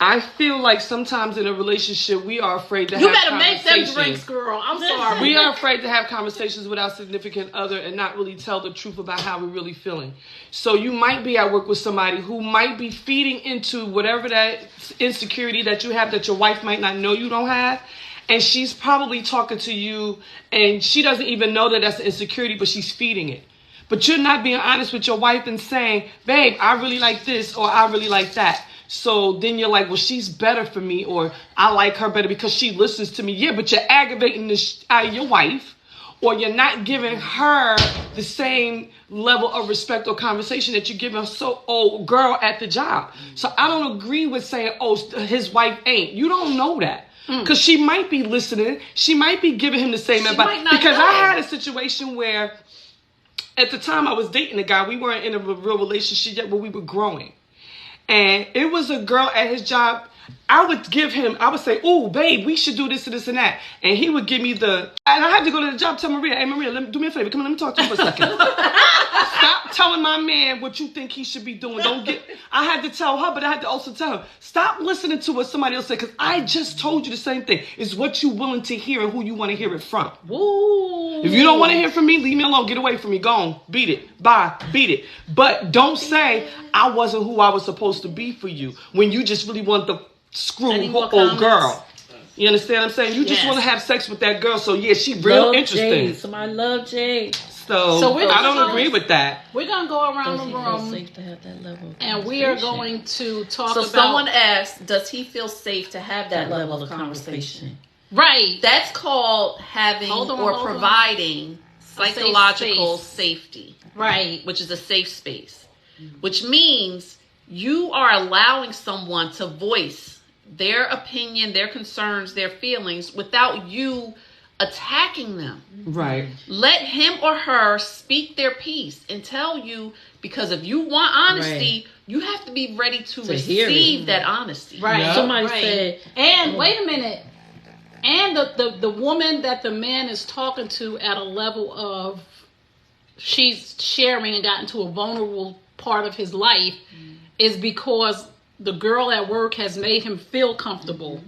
I feel like sometimes in a relationship, we are afraid to have conversations. You better make them conversations. drinks, girl. I'm sorry. We are afraid to have conversations with our significant other and not really tell the truth about how we're really feeling. So you might be at work with somebody who might be feeding into whatever that insecurity that you have that your wife might not know you don't have. And she's probably talking to you and she doesn't even know that that's an insecurity, but she's feeding it. But you're not being honest with your wife and saying, babe, I really like this or I really like that. So then you're like, well, she's better for me, or I like her better because she listens to me. Yeah, but you're aggravating the out of your wife, or you're not giving her the same level of respect or conversation that you're giving old girl at the job. So I don't agree with saying, oh, his wife ain't. You don't know that. Because she might be listening. She might be giving him the same advice. Because I had a situation where at the time I was dating a guy, we weren't in a real relationship yet, but we were growing. And it was a girl at his job. I would say, oh, babe, we should do this and this and that. And he would give me and I had to go to the job, tell Maria, hey, Maria, do me a favor. Come on, let me talk to you for a second. Stop telling my man what you think he should be doing. I had to tell her, but I had to also tell him, stop listening to what somebody else said, because I just told you the same thing. It's what you're willing to hear and who you want to hear it from. Woo. If you don't want to hear from me, leave me alone. Get away from me. Go on. Beat it. Bye. Beat it. But don't say I wasn't who I was supposed to be for you when you just really want the screw old girl. You understand what I'm saying? You just want to have sex with that girl. So yeah, she real interesting. Somebody love Jade. So I don't agree with that. We're going to go around the room safe to have that level of and we are going to talk so about... So someone asked, does he feel safe to have that level of conversation? Right. That's called having providing psychological safety. Right. Which is a safe space. Which means you are allowing someone to voice their opinion, their concerns, their feelings without you attacking them. Right. Let him or her speak their piece and tell you, because if you want honesty, you have to be ready to receive that honesty. Right. Yep. Somebody said, and wait a minute. And the woman that the man is talking to at a level of she's sharing and gotten to a vulnerable part of his life is because the girl at work has made him feel comfortable.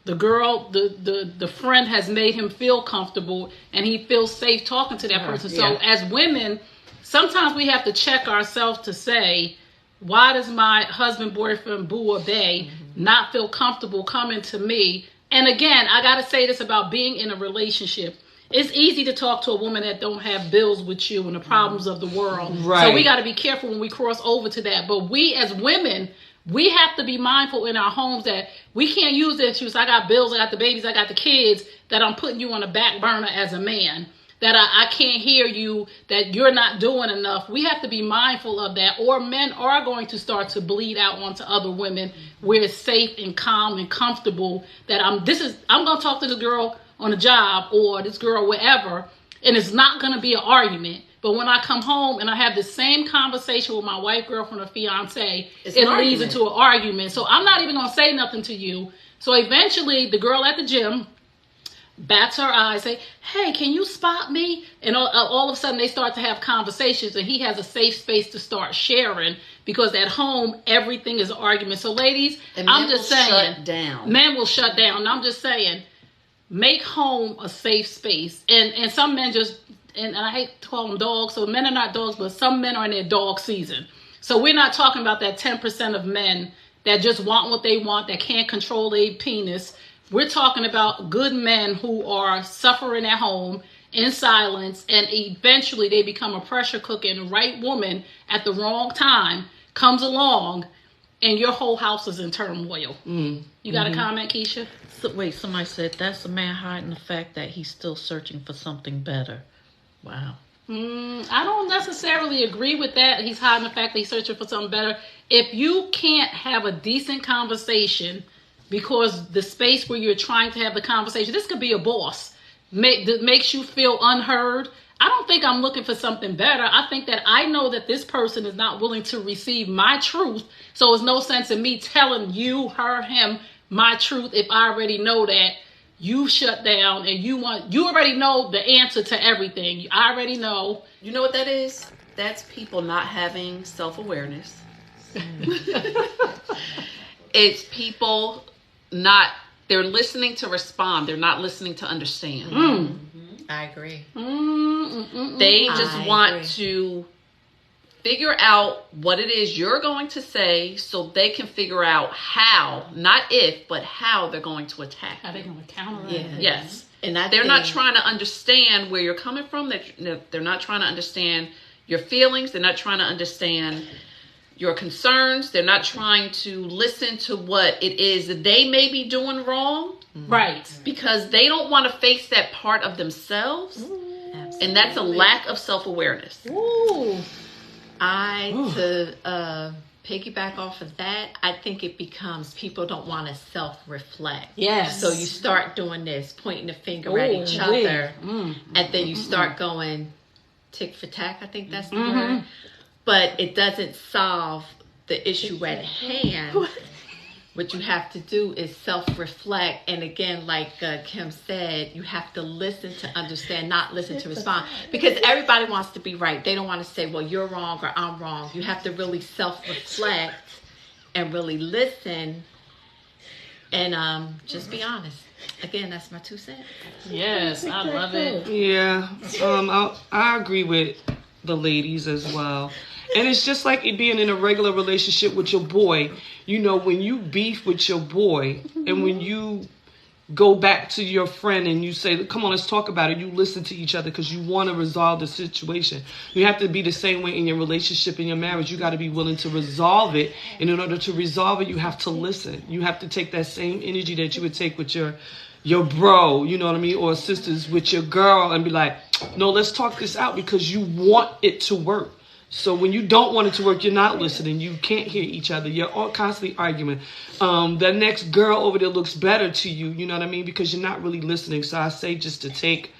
The girl, the friend has made him feel comfortable and he feels safe talking to that person. So as women, sometimes we have to check ourselves to say, why does my husband, boyfriend, boo or bae not feel comfortable coming to me? And again, I got to say this about being in a relationship. It's easy to talk to a woman that don't have bills with you and the problems of the world. Right. So we got to be careful when we cross over to that. But we as women, we have to be mindful in our homes that we can't use the excuse, I got bills, I got the babies, I got the kids, that I'm putting you on the back burner as a man. That I can't hear you, that you're not doing enough. We have to be mindful of that, or men are going to start to bleed out onto other women where it's safe and calm and comfortable that I'm going to talk to the girl on the job or this girl wherever, and it's not going to be an argument. But when I come home and I have the same conversation with my wife, girlfriend, or fiance, it leads into an argument. So I'm not even going to say nothing to you. So eventually the girl at the gym bats her eyes, say, hey, can you spot me? And all of a sudden they start to have conversations and he has a safe space to start sharing, because at home everything is an argument. So ladies, I'm just saying, men will shut down. And I'm just saying, make home a safe space. And some men just, and I hate to call them dogs, so men are not dogs, but some men are in their dog season. So we're not talking about that 10% of men that just want what they want, that can't control their penis. We're talking about good men who are suffering at home in silence, and eventually they become a pressure cooker, and the right woman at the wrong time comes along and your whole house is in turmoil. You got a comment, Keisha? So, wait, somebody said that's a man hiding the fact that he's still searching for something better. Wow. I don't necessarily agree with that. He's hiding the fact that he's searching for something better. If you can't have a decent conversation because the space where you're trying to have the conversation, this could be a boss, makes you feel unheard. I don't think I'm looking for something better. I think that I know that this person is not willing to receive my truth. So there's no sense in me telling you, her, him, my truth if I already know that you shut down and you already know the answer to everything. I already know. You know what that is? That's people not having self-awareness. It's people they're listening to respond. They're not listening to understand. I agree. They just want to figure out what it is you're going to say so they can figure out how, not if, but how they're going to attack. How they're going to counter it. Yeah. Yes. And They're not trying to understand where you're coming from. They're not trying to understand your feelings. They're not trying to understand your concerns. They're not trying to listen to what it is that they may be doing wrong. Right. Because they don't want to face that part of themselves. And that's a lack of self-awareness. Ooh. To piggyback off of that, I think it becomes people don't want to self-reflect. Yes. So you start doing this, pointing the finger at each other, and then you start going tick for tack, I think that's the word. But it doesn't solve the issue at hand. What you have to do is self-reflect. And again, like Kim said, you have to listen to understand, not listen to respond. Because everybody wants to be right. They don't want to say, well, you're wrong or I'm wrong. You have to really self-reflect and really listen and just be honest. Again, that's my 2 cents. Yes, I love it. Yeah, I agree with the ladies as well. And it's just like it being in a regular relationship with your boy. You know, when you beef with your boy and when you go back to your friend and you say, come on, let's talk about it. You listen to each other because you want to resolve the situation. You have to be the same way in your relationship, in your marriage. You got to be willing to resolve it. And in order to resolve it, you have to listen. You have to take that same energy that you would take with your bro, you know what I mean, or sisters with your girl and be like, no, let's talk this out because you want it to work. So when you don't want it to work, you're not listening. You can't hear each other. You're all constantly arguing. The next girl over there looks better to you, you know what I mean, because you're not really listening. So I say just to take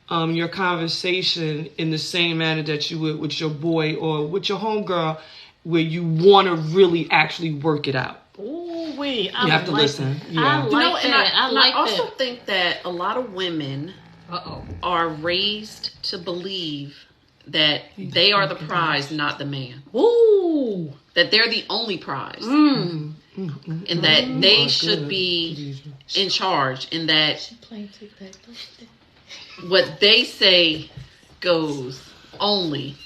your conversation in the same manner that you would with your boy or with your homegirl, where you want to really actually work it out. Ooh, you have to listen. I like that. I also think that a lot of women are raised to believe that they are the prize, not the man. Ooh. That they're the only prize. And that they should be in charge. And that what they say goes only.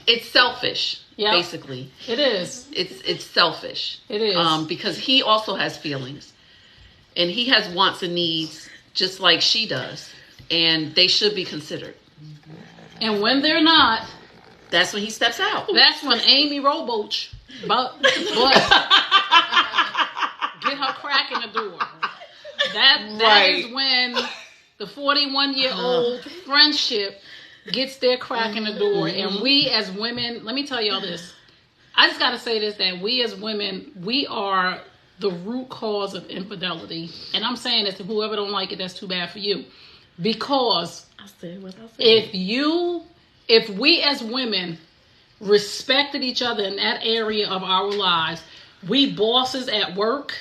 It's selfish, basically. It is. It's selfish. It is. Because he also has feelings. And he has wants and needs just like she does. And they should be considered. And when they're not, that's when he steps out. That's when Amy Roboch but get her crack in the door. That is when the 41-year-old friendship gets their crack in the door. And we as women, let me tell y'all this. I just got to say this, that we as women, we are the root cause of infidelity. And I'm saying this to whoever don't like it, that's too bad for you. Because if we as women respected each other in that area of our lives, we bosses at work,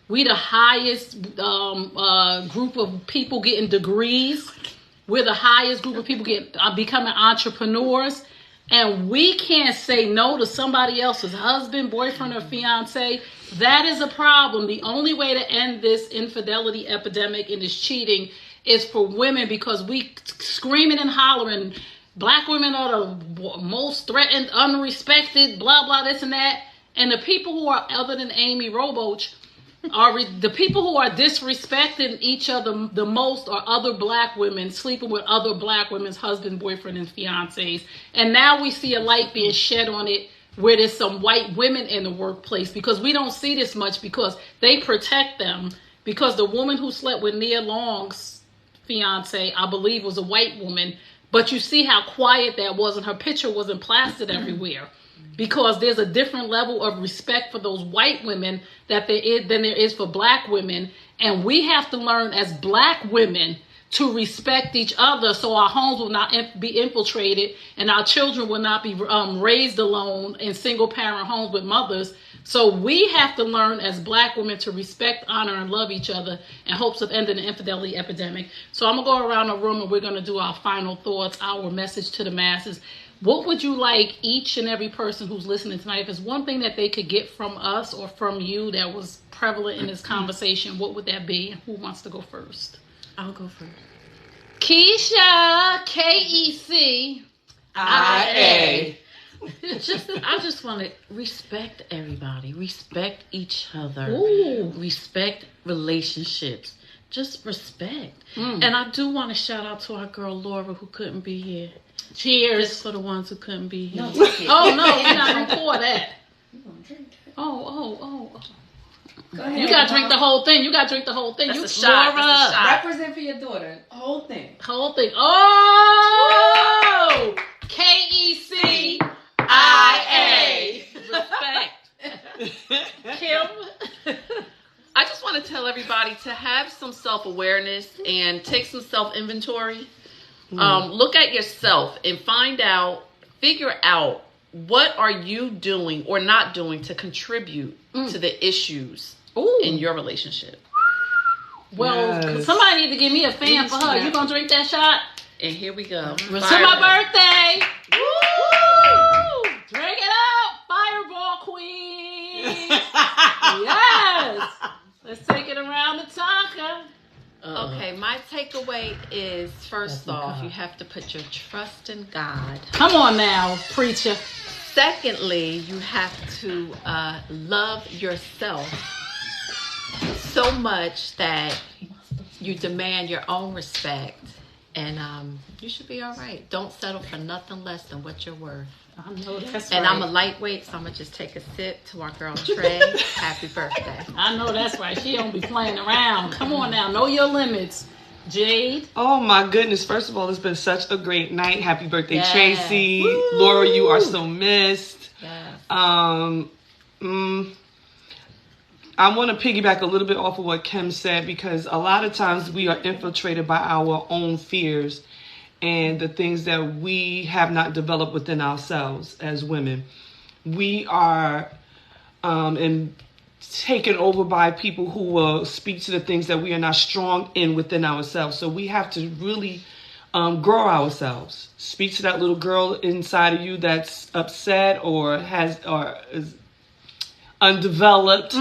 we the highest group of people getting degrees, we're the highest group of people becoming entrepreneurs, and we can't say no to somebody else's husband, boyfriend, or fiance, that is a problem. The only way to end this infidelity epidemic and this cheating is for women, because we screaming and hollering, black women are the most threatened, unrespected, blah, blah, this and that. And the people who are, other than Amy Roboch, are the people who are disrespecting each other the most are other black women sleeping with other black women's husband, boyfriend, and fiancés. And now we see a light being shed on it where there's some white women in the workplace, because we don't see this much because they protect them. Because the woman who slept with Nia Long's fiance, I believe, was a white woman. But you see how quiet that was, and her picture wasn't plastered everywhere. Because there's a different level of respect for those white women than there is for black women. And we have to learn as black women to respect each other so our homes will not be infiltrated and our children will not be raised alone in single parent homes with mothers. So we have to learn as black women to respect, honor, and love each other in hopes of ending the infidelity epidemic. So I'm going to go around the room and we're going to do our final thoughts, our message to the masses. What would you like each and every person who's listening tonight, if there's one thing that they could get from us or from you that was prevalent in this conversation, what would that be? Who wants to go first? I'll go first. Keisha, K-E-C-I-A. I just want to respect everybody, respect each other, Ooh. respect relationships, just respect. And I do want to shout out to our girl Laura who couldn't be here. Cheers. Just for the ones who couldn't be here. Oh no, you're not gonna pour that. Oh. Go ahead, You gotta drink the whole thing. You gotta drink the whole thing. That's You a shot. Laura. That's a shot. Represent for your daughter. Whole thing. Whole thing. Oh! K-E-C-I-A. Respect. Kim? I just want to tell everybody to have some self-awareness and take some self-inventory. Look at yourself and figure out what are you doing or not doing to contribute to the issues in your relationship. Well, Yes. somebody need to give me a fan for her. You gonna drink that shot? And here we go. It's my birthday. Woo! Drink it up, Fireball Queen. Yes. Let's take it around the Tonka. Okay, my takeaway is, first off, you have to put your trust in God. Come on now, preacher. Secondly, you have to love yourself so much that you demand your own respect. And you should be all right. Don't settle for nothing less than what you're worth. I know that's And right. I'm a lightweight, so I'm going to just take a sip to our girl Trey. Happy birthday. I know that's right. She don't be playing around. Come on now. Know your limits. Jade? Oh my goodness. First of all, it's been such a great night. Happy birthday, Yes. Tracy. Woo. Laura, you are so missed. Yes. I want to piggyback a little bit off of what Kim said, because a lot of times we are infiltrated by our own fears and the things that we have not developed within ourselves as women. We are taken over by people who will speak to the things that we are not strong in within ourselves. So we have to really grow ourselves. Speak to that little girl inside of you that's upset or is undeveloped.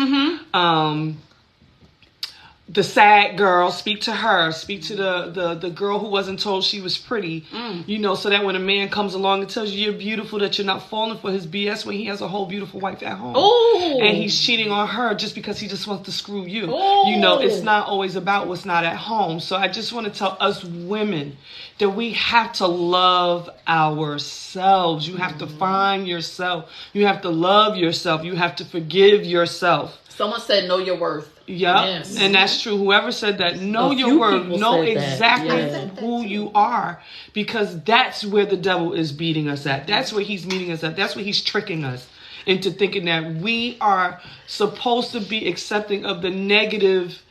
The sad girl, speak to her. Speak to the girl who wasn't told she was pretty. You know, so that when a man comes along and tells you you're beautiful, that you're not falling for his BS when he has a whole beautiful wife at home. Oh. And he's cheating on her just because he just wants to screw you. Oh. You know, it's not always about what's not at home. So I just want to tell us women that we have to love ourselves. You have to find yourself. You have to love yourself. You have to forgive yourself. Someone said, know your worth. Yep. Yes. And that's true. Whoever said that, know A your few word. people Know said that. exactly Yeah. who you are. Because that's where the devil is beating us at. That's where he's meeting us at. That's where he's tricking us into thinking that we are supposed to be accepting of the negative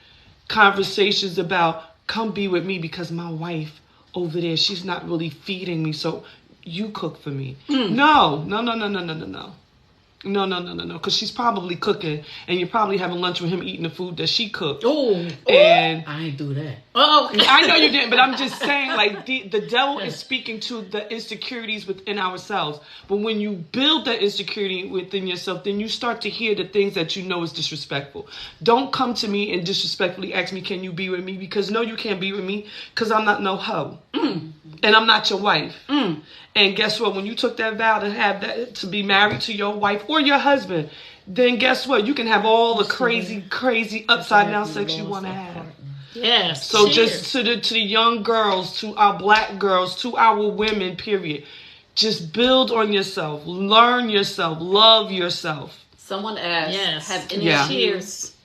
conversations about, come be with me because my wife over there, she's not really feeding me, so you cook for me. No. No. Because she's probably cooking, and you're probably having lunch with him eating the food that she cooked. Oh. And I ain't do that. Oh. I know you didn't, but I'm just saying, like, the devil is speaking to the insecurities within ourselves. But when you build that insecurity within yourself, then you start to hear the things that you know is disrespectful. Don't come to me and disrespectfully ask me, can you be with me? Because no, you can't be with me, because I'm not no hoe. And I'm not your wife. And guess what? When you took that vow to be married to your wife or your husband, then guess what? You can have all the crazy upside down sex you want to have. Yes. So Cheers. just to the young girls, to our black girls, to our women, period. Just build on yourself, learn yourself, love yourself. Someone asked, Yes. have any Yeah. of you... Cheers.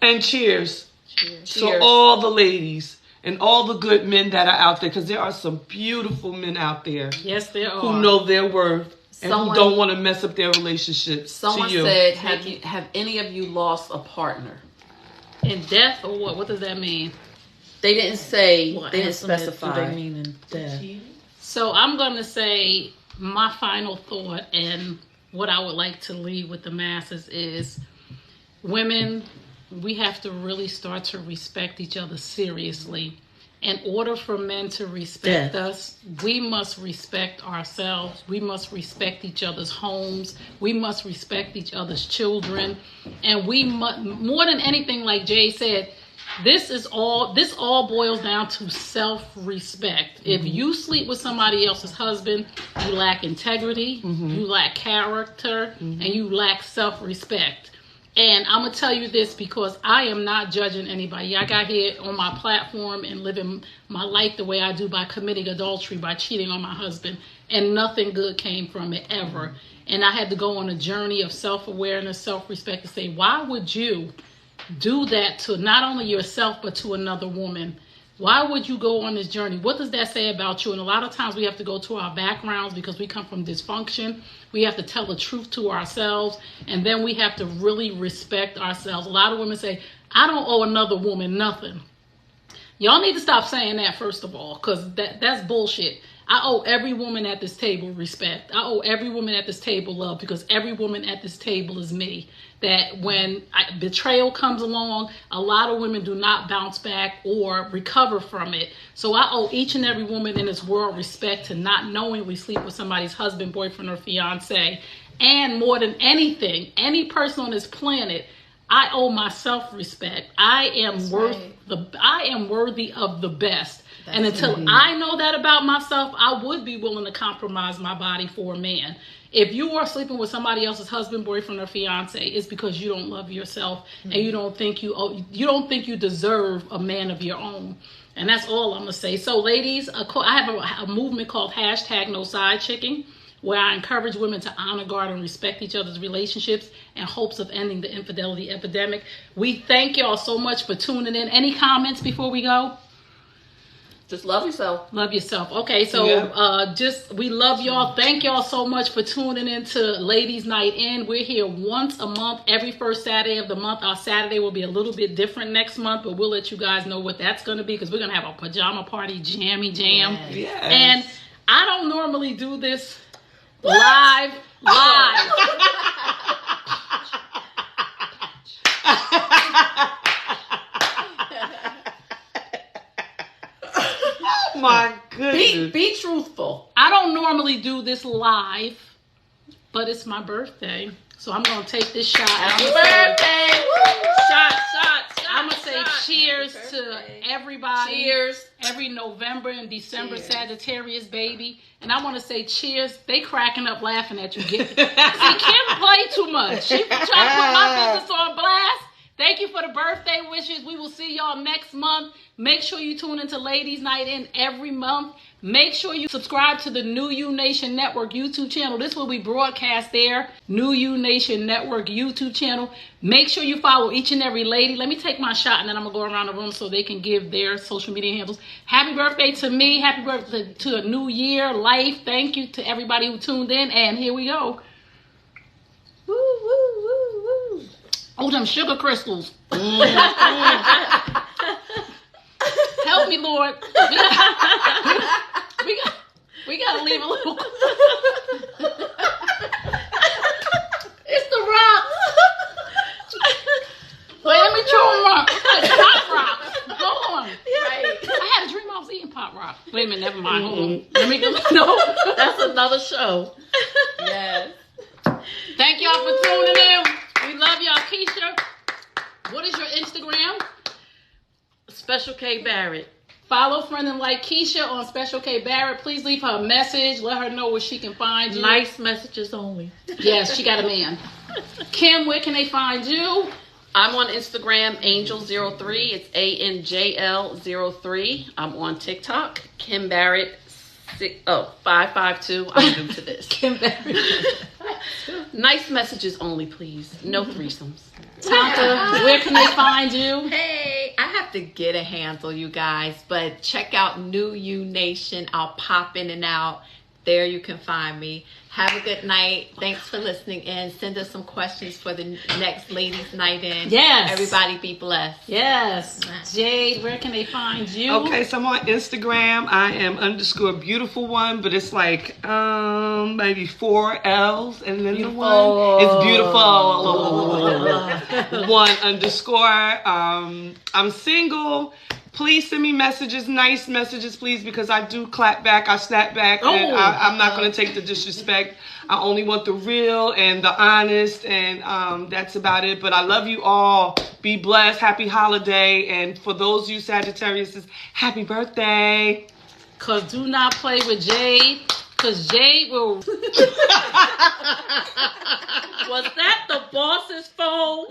And cheers. Cheers. To all the ladies and all the good men that are out there, because there are some beautiful men out there Yes, there are. who know their worth and Someone- who don't want to mess up their relationships. Someone to you. said, have any of you lost a partner? In death or what? What does that mean? They didn't say. What They didn't estimate specify. do they mean in death? So I'm going to say my final thought and what I would like to leave with the masses is women, we have to really start to respect each other seriously. In order for men to respect us, we must respect ourselves. We must respect each other's homes. We must respect each other's children. And we must, more than anything, like Jay said, this all boils down to self-respect. If you sleep with somebody else's husband, you lack integrity, you lack character, and you lack self-respect. And I'm going to tell you this because I am not judging anybody. I got here on my platform and living my life the way I do by committing adultery, by cheating on my husband. And nothing good came from it ever. And I had to go on a journey of self-awareness, self-respect to say, why would you do that to not only yourself but to another woman? Why would you go on this journey? What does that say about you? And a lot of times we have to go to our backgrounds because we come from dysfunction. We have to tell the truth to ourselves, and then we have to really respect ourselves. A lot of women say, I don't owe another woman nothing. Y'all need to stop saying that, first of all, because that's bullshit. I owe every woman at this table respect. I owe every woman at this table love, because every woman at this table is me. That when betrayal comes along, a lot of women do not bounce back or recover from it. So I owe each and every woman in this world respect to not knowingly sleep with somebody's husband, boyfriend, or fiance. And more than anything, any person on this planet, I owe my self-respect. I am worthy of the best. And until I know that about myself, I would be willing to compromise my body for a man. If you are sleeping with somebody else's husband, boyfriend, or fiance, it's because you don't love yourself and you don't think you deserve a man of your own. And that's all I'm gonna say. So, ladies, I have a movement called #NoSideChicking, where I encourage women to honor, guard, and respect each other's relationships in hopes of ending the infidelity epidemic. We thank y'all so much for tuning in. Any comments before we go? Just love yourself. Love yourself. Okay, so we love y'all. Thank y'all so much for tuning in to Ladies Night In. We're here once a month, every first Saturday of the month. Our Saturday will be a little bit different next month, but we'll let you guys know what that's going to be, because we're going to have a pajama party jammy jam. Yes. And I don't normally do this live. My goodness. Be truthful. I don't normally do this live, but it's my birthday. So I'm going to take this shot. Happy birthday. Shot. I'm going to say cheers to everybody. Cheers. Every November and December Sagittarius baby. And I want to say cheers. They cracking up laughing at you. See, Kim play too much. She trying to put my business on blast. Thank you for the birthday wishes. We will see y'all next month. Make sure you tune into Ladies Night In every month. Make sure you subscribe to the New You Nation Network YouTube channel. This will be broadcast there. New You Nation Network YouTube channel. Make sure you follow each and every lady. Let me take my shot and then I'm going to go around the room so they can give their social media handles. Happy birthday to me. Happy birthday to a new year, life. Thank you to everybody who tuned in. And here we go. Woo, woo, woo, woo. Oh, them sugar crystals. Help me, Lord. We gotta leave a little. It's the rocks. Wait, let me chew them up. It's like pop rocks. Go on. Right. I had a dream I was eating pop rocks. Wait a minute, never mind. Hold on. Let me go. No. That's another show. Yes. Thank y'all for tuning in. We love y'all. Keisha, what is your Instagram? Special K Barrett. Follow Friend and Like Keisha on Special K Barrett. Please leave her a message. Let her know where she can find you. Nice messages only. Yes, she got a man. Kim, where can they find you? I'm on Instagram, Angel03. It's ANJL03. I'm on TikTok, Kim Barrett 552. I'm new to this. Kim Barrett. Nice messages only, please. No threesomes. Tonka, where can they find you? Hey, I have to get a handle, you guys, but check out New You Nation. I'll pop in and out. There you can find me. Have a good night. Thanks for listening in. Send us some questions for the next ladies' night in. Yes. Everybody be blessed. Yes. Jade, where can they find you? Okay, so I'm on Instagram. I am _beautiful1, but it's like maybe 4 L's and then the one. It's beautiful. 1_. I'm single. Please send me messages, nice messages, please, because I do clap back, I snap back, and I'm not going to take the disrespect. I only want the real and the honest, and that's about it. But I love you all. Be blessed. Happy holiday. And for those of you Sagittariuses, happy birthday. Because do not play with Jade, because Jade will... Was that the boss's phone?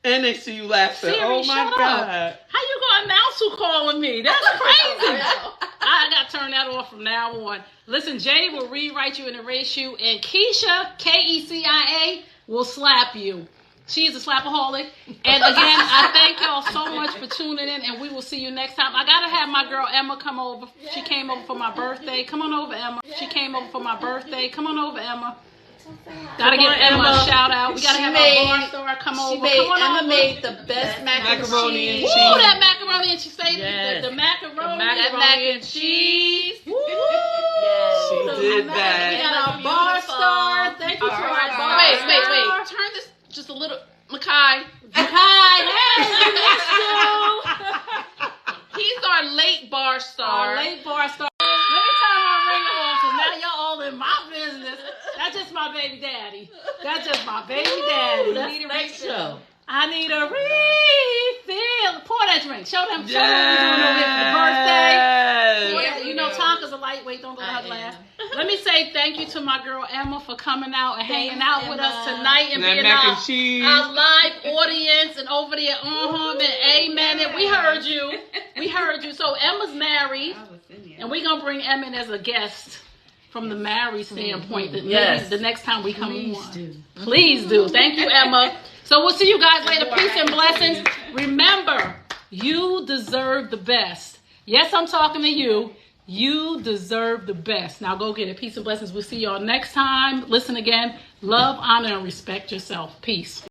And they see you laughing. Siri, oh my shut God. Up. How you gonna announce who calling me? That's crazy. I gotta turn that off from now on. Listen, Jay will rewrite you and erase you, and Keisha, Kecia, will slap you. She's a slapaholic. And again, I thank y'all so much for tuning in, and we will see you next time. I gotta have my girl Emma come over. She came over for my birthday. Come on over, Emma. She came over for my birthday. Come on over, Emma. Gotta give Emma a shout out. We gotta have our bar star come over. Emma made the best macaroni and cheese. Ooh, that macaroni and cheese. Say Yes. the macaroni. That mac and cheese. Woo! She did We that. got our bar star. Thank you for our bar Wait. star. Turn this just a little. Makai. Hi, hey, He's our late bar star. our late bar star. Let me turn my ringer on, because now y'all all in my business. That's just my baby daddy. That's just my baby daddy. Next show. I need a refill. Pour that drink. Show them what we're doing over here for the birthday. Yeah, you know Tonka's a lightweight. Don't go to her glass. Let me say thank you to my girl Emma for coming out and hanging out with us tonight and That being mac and cheese. our live audience and over there and amen. And we heard you. We heard you. So Emma's married, and we're gonna bring Emma in as a guest from the married standpoint. That maybe the next time we come on. Please do. Thank you, Emma. So we'll see you guys later. Peace and blessings. Remember, you deserve the best. Yes, I'm talking to you. You deserve the best. Now go get it. Peace and blessings. We'll see y'all next time. Listen again. Love, honor, and respect yourself. Peace.